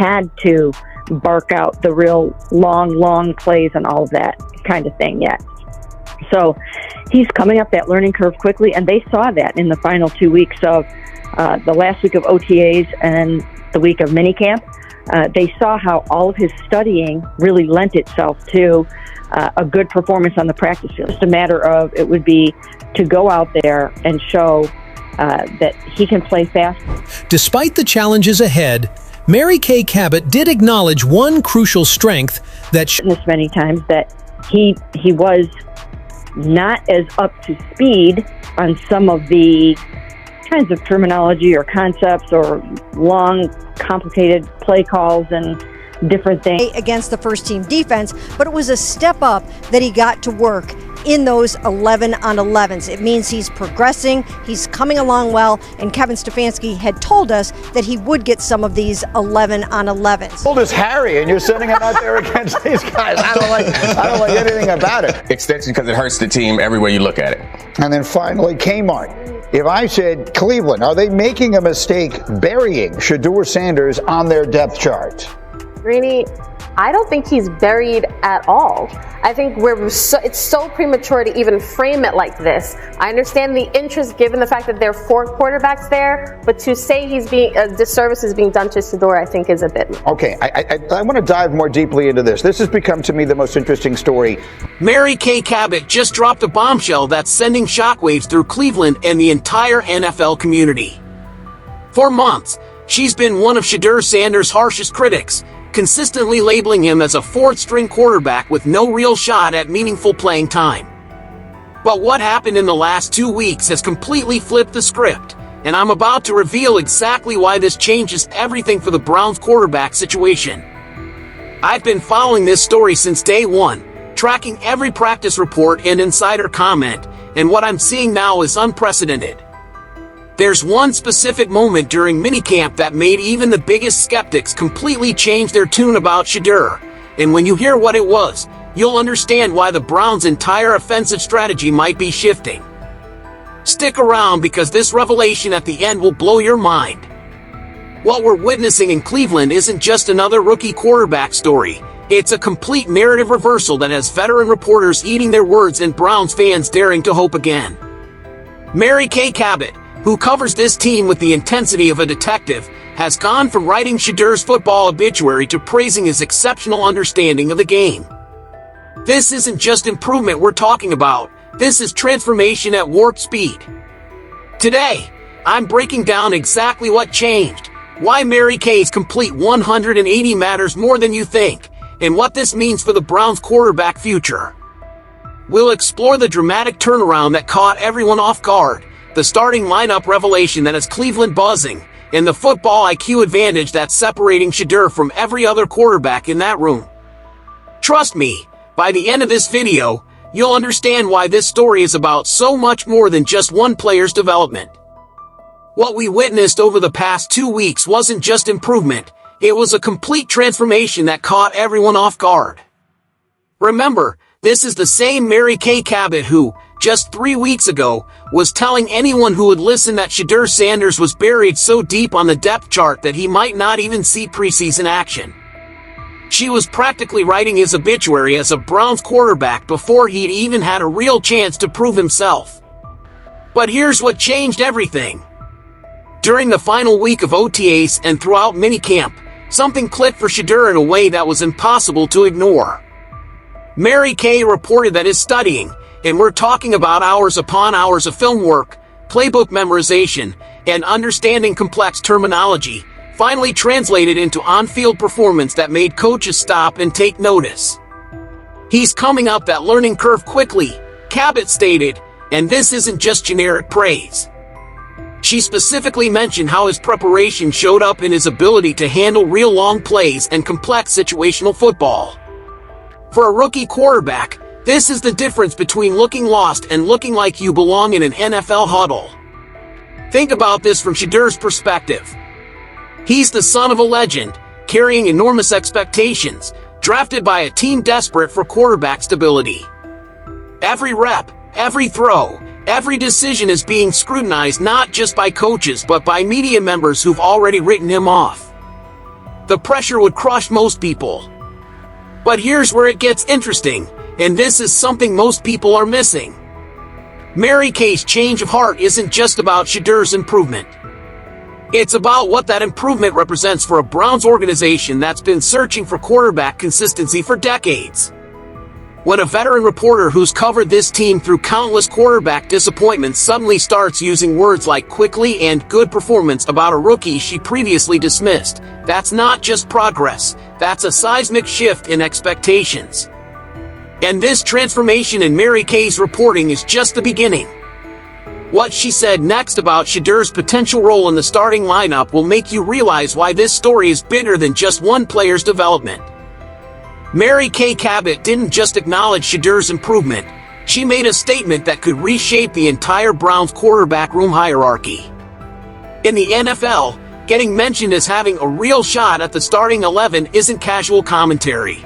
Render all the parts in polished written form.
had to bark out the real long plays and all of that kind of thing yet. So he's coming up that learning curve quickly, and they saw that in the final 2 weeks of the last week of OTAs and the week of minicamp. They saw how all of his studying really lent itself to a good performance on the practice field. It's a matter of, it would be to go out there and show that he can play fast. Despite the challenges ahead, Kay Cabot did acknowledge one crucial strength that many times that he was not as up to speed on some of the kinds of terminology or concepts or long, complicated play calls and different things. Against the first team defense, but it was a step up that he got to work in those 11-on-11s. It means he's progressing, he's coming along well, and Kevin Stefanski had told us that he would get some of these 11-on-11s. Old as Harry, and you're sending him out there against these guys. I don't like anything about it. Extension because it hurts the team every way you look at it. And then finally, Kmart. If I said Cleveland, are they making a mistake burying Shedeur Sanders on their depth chart? Greeny, I don't think he's buried at all. I think it's so premature to even frame it like this. I understand the interest given the fact that there are 4 quarterbacks there, but to say he's being a disservice is being done to Shadur, I think is a bit. Okay, I want to dive more deeply into this. This has become to me the most interesting story. Kay Cabot just dropped a bombshell that's sending shockwaves through Cleveland and the entire NFL community. For months, she's been one of Shedeur Sanders' harshest critics, consistently labeling him as a 4th-string quarterback with no real shot at meaningful playing time. But what happened in the last 2 weeks has completely flipped the script, and I'm about to reveal exactly why this changes everything for the Browns quarterback situation. I've been following this story since day one, tracking every practice report and insider comment, and what I'm seeing now is unprecedented. There's one specific moment during minicamp that made even the biggest skeptics completely change their tune about Shadur, and when you hear what it was, you'll understand why the Browns' entire offensive strategy might be shifting. Stick around because this revelation at the end will blow your mind. What we're witnessing in Cleveland isn't just another rookie quarterback story, it's a complete narrative reversal that has veteran reporters eating their words and Browns fans daring to hope again. Kay Cabot, who covers this team with the intensity of a detective, has gone from writing Shedur's football obituary to praising his exceptional understanding of the game. This isn't just improvement we're talking about, this is transformation at warp speed. Today, I'm breaking down exactly what changed, why Kay's complete 180 matters more than you think, and what this means for the Browns' quarterback future. We'll explore the dramatic turnaround that caught everyone off guard, the starting lineup revelation that has Cleveland buzzing, and the football IQ advantage that's separating Shadur from every other quarterback in that room. Trust me, by the end of this video, you'll understand why this story is about so much more than just one player's development. What we witnessed over the past 2 weeks wasn't just improvement, it was a complete transformation that caught everyone off guard. Remember, this is the same Kay Cabot who, just 3 weeks ago, was telling anyone who would listen that Shedeur Sanders was buried so deep on the depth chart that he might not even see preseason action. She was practically writing his obituary as a Browns quarterback before he'd even had a real chance to prove himself. But here's what changed everything. During the final week of OTAs and throughout minicamp, something clicked for Shadur in a way that was impossible to ignore. Kay reported that his studying, and we're talking about hours upon hours of film work, playbook memorization, and understanding complex terminology, finally translated into on-field performance that made coaches stop and take notice. He's coming up that learning curve quickly, Cabot stated, and this isn't just generic praise. She specifically mentioned how his preparation showed up in his ability to handle real long plays and complex situational football. For a rookie quarterback, this is the difference between looking lost and looking like you belong in an NFL huddle. Think about this from Shedur's perspective. He's the son of a legend, carrying enormous expectations, drafted by a team desperate for quarterback stability. Every rep, every throw, every decision is being scrutinized not just by coaches but by media members who've already written him off. The pressure would crush most people. But here's where it gets interesting, and this is something most people are missing. Mary Kay's change of heart isn't just about Shedeur's improvement. It's about what that improvement represents for a Browns organization that's been searching for quarterback consistency for decades. When a veteran reporter who's covered this team through countless quarterback disappointments suddenly starts using words like quickly and good performance about a rookie she previously dismissed, that's not just progress, that's a seismic shift in expectations. And this transformation in Mary Kay's reporting is just the beginning. What she said next about Shedeur's potential role in the starting lineup will make you realize why this story is bigger than just one player's development. Mary Kay Cabot didn't just acknowledge Shedeur's improvement, she made a statement that could reshape the entire Browns quarterback room hierarchy. In the NFL, getting mentioned as having a real shot at the starting 11 isn't casual commentary.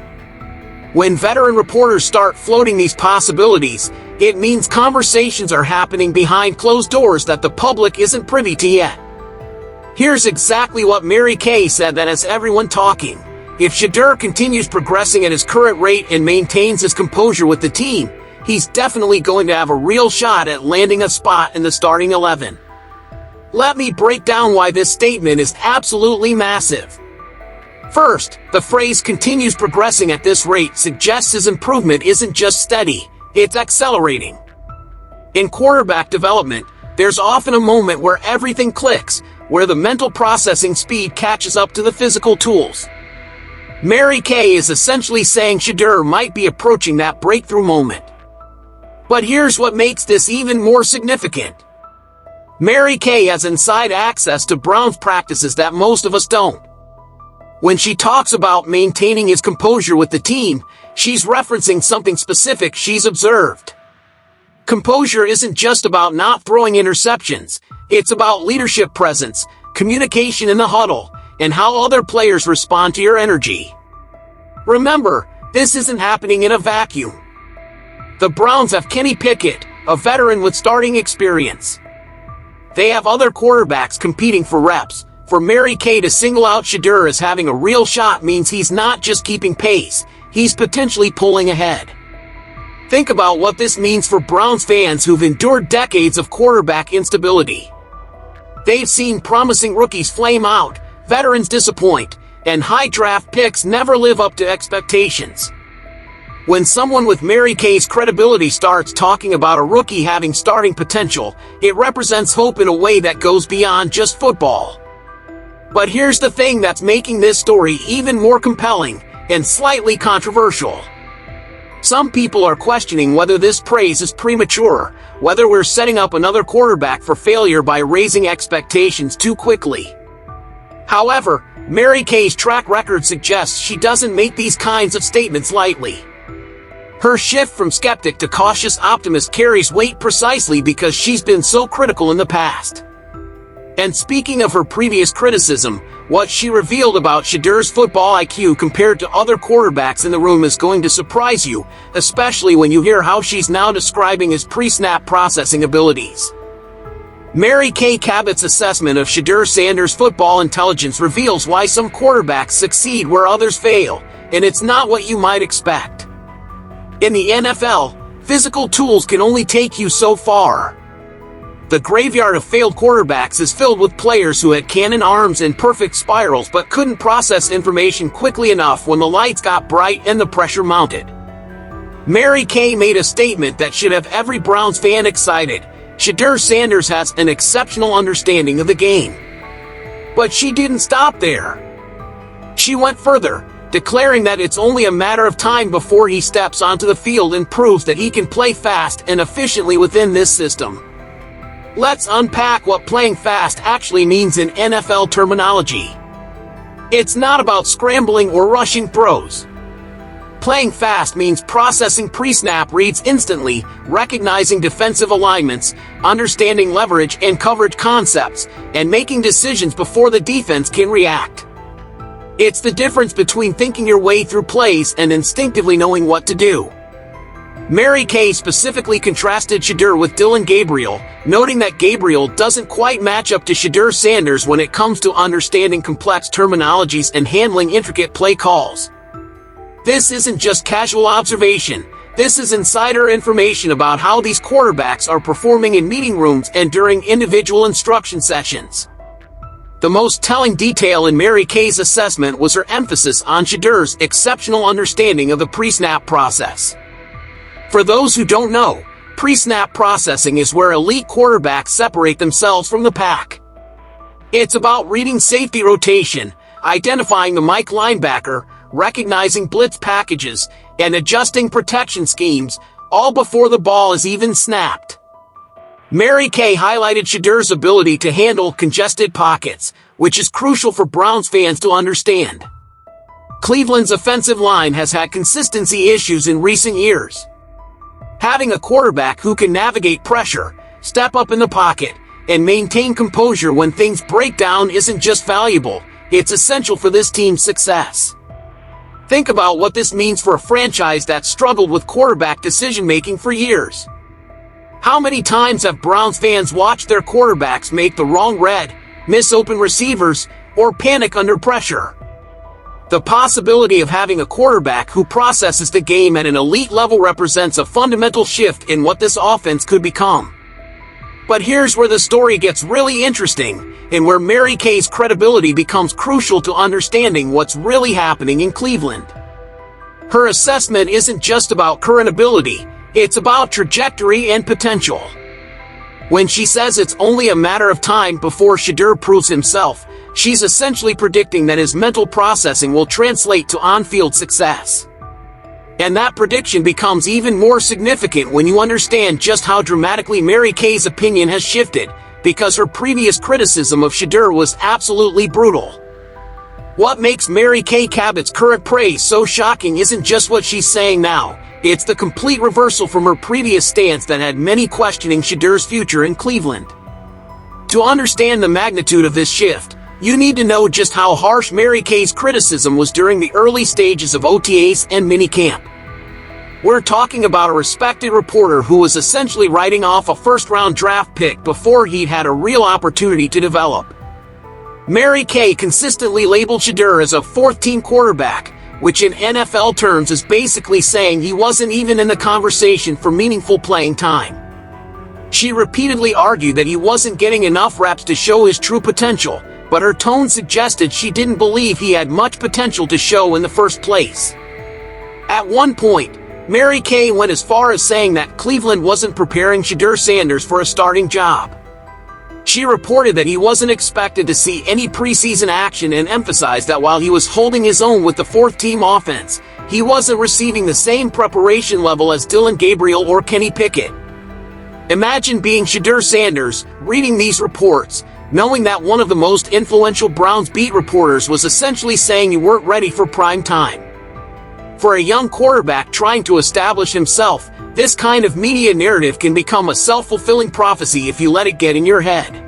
When veteran reporters start floating these possibilities, it means conversations are happening behind closed doors that the public isn't privy to yet. Here's exactly what Mary Kay said that has everyone talking. If Shadur continues progressing at his current rate and maintains his composure with the team, he's definitely going to have a real shot at landing a spot in the starting 11. Let me break down why this statement is absolutely massive. First, the phrase continues progressing at this rate suggests his improvement isn't just steady, it's accelerating. In quarterback development, there's often a moment where everything clicks, where the mental processing speed catches up to the physical tools. Mary Kay is essentially saying Shadur might be approaching that breakthrough moment. But here's what makes this even more significant. Mary Kay has inside access to Browns practices that most of us don't. When she talks about maintaining his composure with the team, she's referencing something specific she's observed. Composure isn't just about not throwing interceptions, it's about leadership presence, communication in the huddle, and how other players respond to your energy. Remember, this isn't happening in a vacuum. The Browns have Kenny Pickett, a veteran with starting experience. They have other quarterbacks competing for reps. For Mary Kay to single out Shadur as having a real shot means he's not just keeping pace, he's potentially pulling ahead. Think about what this means for Browns fans who've endured decades of quarterback instability. They've seen promising rookies flame out, veterans disappoint, and high draft picks never live up to expectations. When someone with Mary Kay's credibility starts talking about a rookie having starting potential, it represents hope in a way that goes beyond just football. But here's the thing that's making this story even more compelling and slightly controversial. Some people are questioning whether this praise is premature, whether we're setting up another quarterback for failure by raising expectations too quickly. However, Mary Kay's track record suggests she doesn't make these kinds of statements lightly. Her shift from skeptic to cautious optimist carries weight precisely because she's been so critical in the past. And speaking of her previous criticism, what she revealed about Shedur's football IQ compared to other quarterbacks in the room is going to surprise you, especially when you hear how she's now describing his pre-snap processing abilities. Mary Kay Cabot's assessment of Shedeur Sanders' football intelligence reveals why some quarterbacks succeed where others fail, and it's not what you might expect. In the NFL, physical tools can only take you so far. The graveyard of failed quarterbacks is filled with players who had cannon arms and perfect spirals but couldn't process information quickly enough when the lights got bright and the pressure mounted. Mary Kay made a statement that should have every Browns fan excited. Shedeur Sanders has an exceptional understanding of the game. But she didn't stop there. She went further, declaring that it's only a matter of time before he steps onto the field and proves that he can play fast and efficiently within this system. Let's unpack what playing fast actually means in NFL terminology. It's not about scrambling or rushing throws. Playing fast means processing pre-snap reads instantly, recognizing defensive alignments, understanding leverage and coverage concepts, and making decisions before the defense can react. It's the difference between thinking your way through plays and instinctively knowing what to do. Mary Kay specifically contrasted Shadur with Dillon Gabriel, noting that Gabriel doesn't quite match up to Shedeur Sanders when it comes to understanding complex terminologies and handling intricate play calls. This isn't just casual observation. This is insider information about how these quarterbacks are performing in meeting rooms and during individual instruction sessions. The most telling detail in Mary Kay's assessment was her emphasis on Shedur's exceptional understanding of the pre-snap process. For those who don't know, pre-snap processing is where elite quarterbacks separate themselves from the pack. It's about reading safety rotation, identifying the Mike linebacker, recognizing blitz packages, and adjusting protection schemes, all before the ball is even snapped. Mary Kay highlighted Shedur's ability to handle congested pockets, which is crucial for Browns fans to understand. Cleveland's offensive line has had consistency issues in recent years. Having a quarterback who can navigate pressure, step up in the pocket, and maintain composure when things break down isn't just valuable, it's essential for this team's success. Think about what this means for a franchise that struggled with quarterback decision-making for years. How many times have Browns fans watched their quarterbacks make the wrong read, miss open receivers, or panic under pressure? The possibility of having a quarterback who processes the game at an elite level represents a fundamental shift in what this offense could become. But here's where the story gets really interesting, and where Mary Kay's credibility becomes crucial to understanding what's really happening in Cleveland. Her assessment isn't just about current ability, it's about trajectory and potential. When she says it's only a matter of time before Shadur proves himself, she's essentially predicting that his mental processing will translate to on-field success. And that prediction becomes even more significant when you understand just how dramatically Mary Kay's opinion has shifted, because her previous criticism of Shadur was absolutely brutal. What makes Mary Kay Cabot's current praise so shocking isn't just what she's saying now, it's the complete reversal from her previous stance that had many questioning Shedur's future in Cleveland. To understand the magnitude of this shift, you need to know just how harsh Mary Kay's criticism was during the early stages of OTAs and minicamp. We're talking about a respected reporter who was essentially writing off a first-round draft pick before he'd had a real opportunity to develop. Mary Kay consistently labeled Shadur as a fourth-team quarterback, which in NFL terms is basically saying he wasn't even in the conversation for meaningful playing time. She repeatedly argued that he wasn't getting enough reps to show his true potential, but her tone suggested she didn't believe he had much potential to show in the first place. At one point, Mary Kay went as far as saying that Cleveland wasn't preparing Shedeur Sanders for a starting job. She reported that he wasn't expected to see any preseason action and emphasized that while he was holding his own with the fourth-team offense, he wasn't receiving the same preparation level as Dillon Gabriel or Kenny Pickett. Imagine being Shedeur Sanders, reading these reports, knowing that one of the most influential Browns beat reporters was essentially saying you weren't ready for prime time. For a young quarterback trying to establish himself, this kind of media narrative can become a self-fulfilling prophecy if you let it get in your head.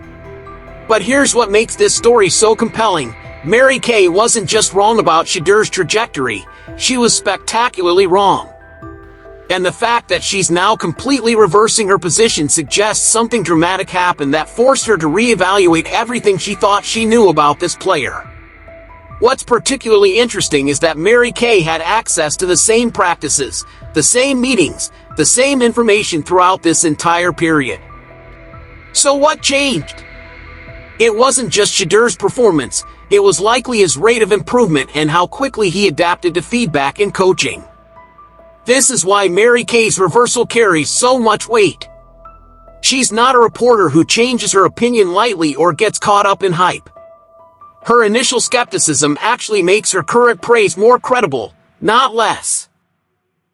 But here's what makes this story so compelling. Mary Kay wasn't just wrong about Shedur's trajectory, she was spectacularly wrong. And the fact that she's now completely reversing her position suggests something dramatic happened that forced her to reevaluate everything she thought she knew about this player. What's particularly interesting is that Mary Kay had access to the same practices, the same meetings, the same information throughout this entire period. So what changed? It wasn't just Shedur's performance, it was likely his rate of improvement and how quickly he adapted to feedback and coaching. This is why Mary Kay's reversal carries so much weight. She's not a reporter who changes her opinion lightly or gets caught up in hype. Her initial skepticism actually makes her current praise more credible, not less.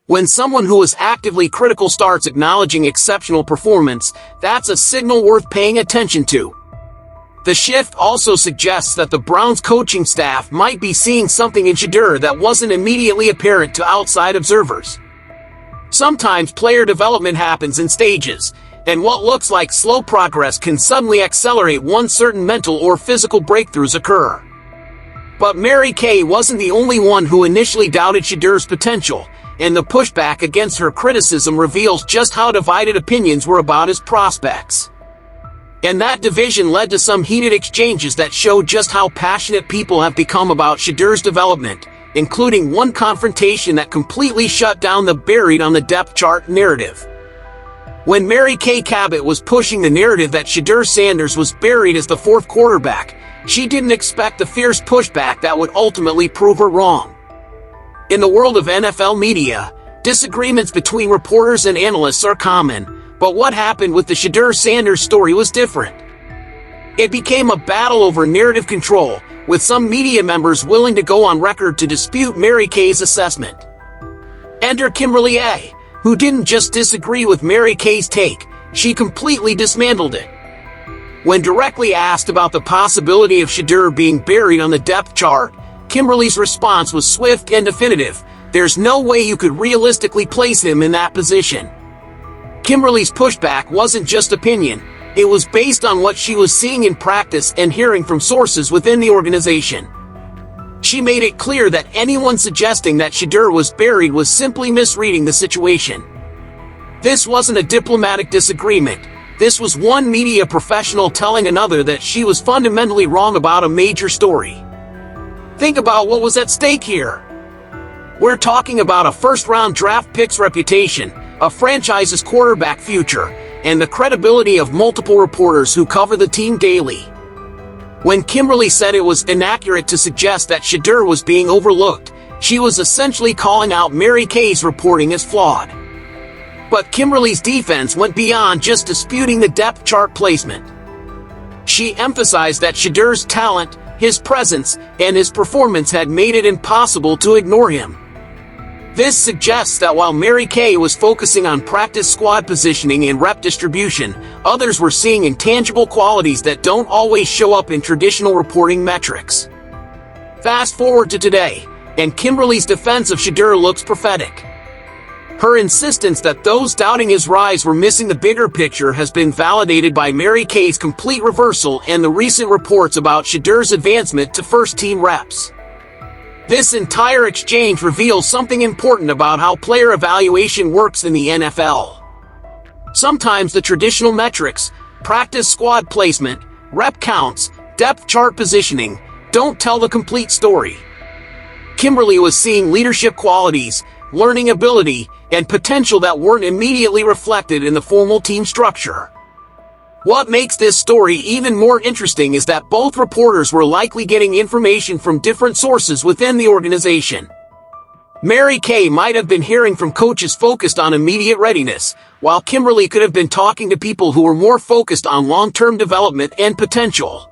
When someone who is actively critical starts acknowledging exceptional performance, that's a signal worth paying attention to. The shift also suggests that the Browns coaching staff might be seeing something in Shadur that wasn't immediately apparent to outside observers. Sometimes player development happens in stages, and what looks like slow progress can suddenly accelerate once certain mental or physical breakthroughs occur. But Mary Kay wasn't the only one who initially doubted Shedur's potential, and the pushback against her criticism reveals just how divided opinions were about his prospects. And that division led to some heated exchanges that show just how passionate people have become about Shedur's development, including one confrontation that completely shut down the buried on the depth chart narrative. When Mary Kay Cabot was pushing the narrative that Shedeur Sanders was buried as the fourth quarterback, she didn't expect the fierce pushback that would ultimately prove her wrong. In the world of NFL media, disagreements between reporters and analysts are common, but what happened with the Shedeur Sanders story was different. It became a battle over narrative control, with some media members willing to go on record to dispute Mary Kay's assessment. Enter Kimberly A., who didn't just disagree with Mary Kay's take, she completely dismantled it. When directly asked about the possibility of Shadur being buried on the depth chart, Kimberly's response was swift and definitive. There's no way you could realistically place him in that position. Kimberly's pushback wasn't just opinion, it was based on what she was seeing in practice and hearing from sources within the organization. She made it clear that anyone suggesting that Shadur was buried was simply misreading the situation. This wasn't a diplomatic disagreement. This was one media professional telling another that she was fundamentally wrong about a major story. Think about what was at stake here. We're talking about a first-round draft pick's reputation, a franchise's quarterback future, and the credibility of multiple reporters who cover the team daily. When Kimberly said it was inaccurate to suggest that Shadur was being overlooked, she was essentially calling out Mary Kay's reporting as flawed. But Kimberly's defense went beyond just disputing the depth chart placement. She emphasized that Shedur's talent, his presence, and his performance had made it impossible to ignore him. This suggests that while Mary Kay was focusing on practice squad positioning and rep distribution, others were seeing intangible qualities that don't always show up in traditional reporting metrics. Fast forward to today, and Kimberly's defense of Shadur looks prophetic. Her insistence that those doubting his rise were missing the bigger picture has been validated by Mary Kay's complete reversal and the recent reports about Shedur's advancement to first-team reps. This entire exchange reveals something important about how player evaluation works in the NFL. Sometimes the traditional metrics, practice squad placement, rep counts, depth chart positioning, don't tell the complete story. Kimberly was seeing leadership qualities, learning ability, and potential that weren't immediately reflected in the formal team structure. What makes this story even more interesting is that both reporters were likely getting information from different sources within the organization. Mary Kay might have been hearing from coaches focused on immediate readiness, while Kimberly could have been talking to people who were more focused on long-term development and potential.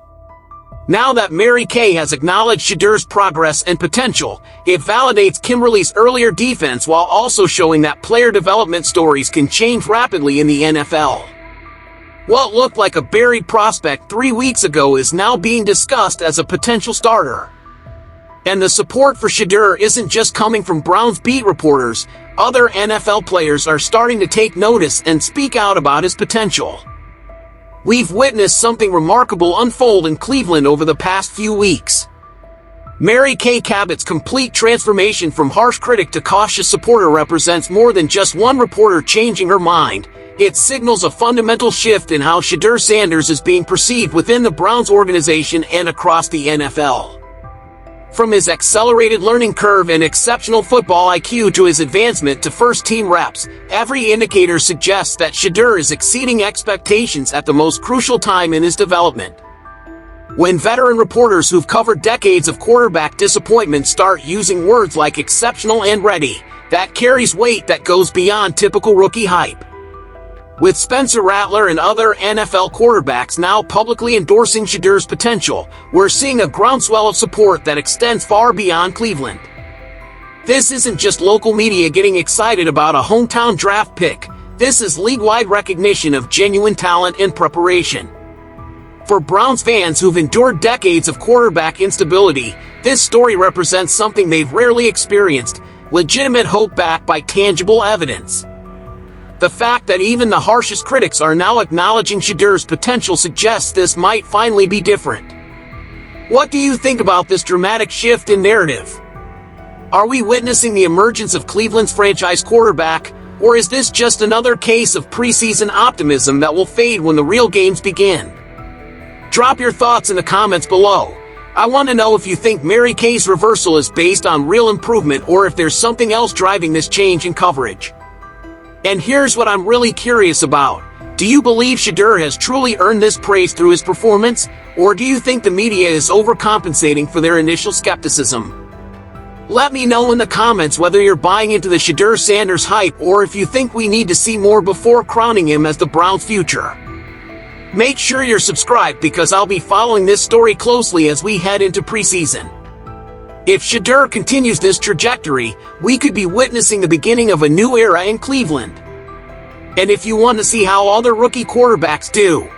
Now that Mary Kay has acknowledged Shedur's progress and potential, it validates Kimberly's earlier defense while also showing that player development stories can change rapidly in the NFL. What looked like a buried prospect 3 weeks ago is now being discussed as a potential starter. And the support for Shadur isn't just coming from Browns beat reporters, other NFL players are starting to take notice and speak out about his potential. We've witnessed something remarkable unfold in Cleveland over the past few weeks. Mary Kay Cabot's complete transformation from harsh critic to cautious supporter represents more than just one reporter changing her mind. It signals a fundamental shift in how Shedeur Sanders is being perceived within the Browns organization and across the NFL. From his accelerated learning curve and exceptional football IQ to his advancement to first-team reps, every indicator suggests that Shadur is exceeding expectations at the most crucial time in his development. When veteran reporters who've covered decades of quarterback disappointment start using words like exceptional and ready, that carries weight that goes beyond typical rookie hype. With Spencer Rattler and other NFL quarterbacks now publicly endorsing Shedur's potential, we're seeing a groundswell of support that extends far beyond Cleveland. This isn't just local media getting excited about a hometown draft pick. This is league-wide recognition of genuine talent and preparation. For Browns fans who've endured decades of quarterback instability, this story represents something they've rarely experienced: legitimate hope backed by tangible evidence. The fact that even the harshest critics are now acknowledging Shedur's potential suggests this might finally be different. What do you think about this dramatic shift in narrative? Are we witnessing the emergence of Cleveland's franchise quarterback, or is this just another case of preseason optimism that will fade when the real games begin? Drop your thoughts in the comments below. I want to know if you think Mary Kay's reversal is based on real improvement or if there's something else driving this change in coverage. And here's what I'm really curious about. Do you believe Shadur has truly earned this praise through his performance, or do you think the media is overcompensating for their initial skepticism? Let me know in the comments whether you're buying into the Shedeur Sanders hype or if you think we need to see more before crowning him as the Browns' future. Make sure you're subscribed because I'll be following this story closely as we head into preseason. If Shadur continues this trajectory, we could be witnessing the beginning of a new era in Cleveland. And if you want to see how other rookie quarterbacks do,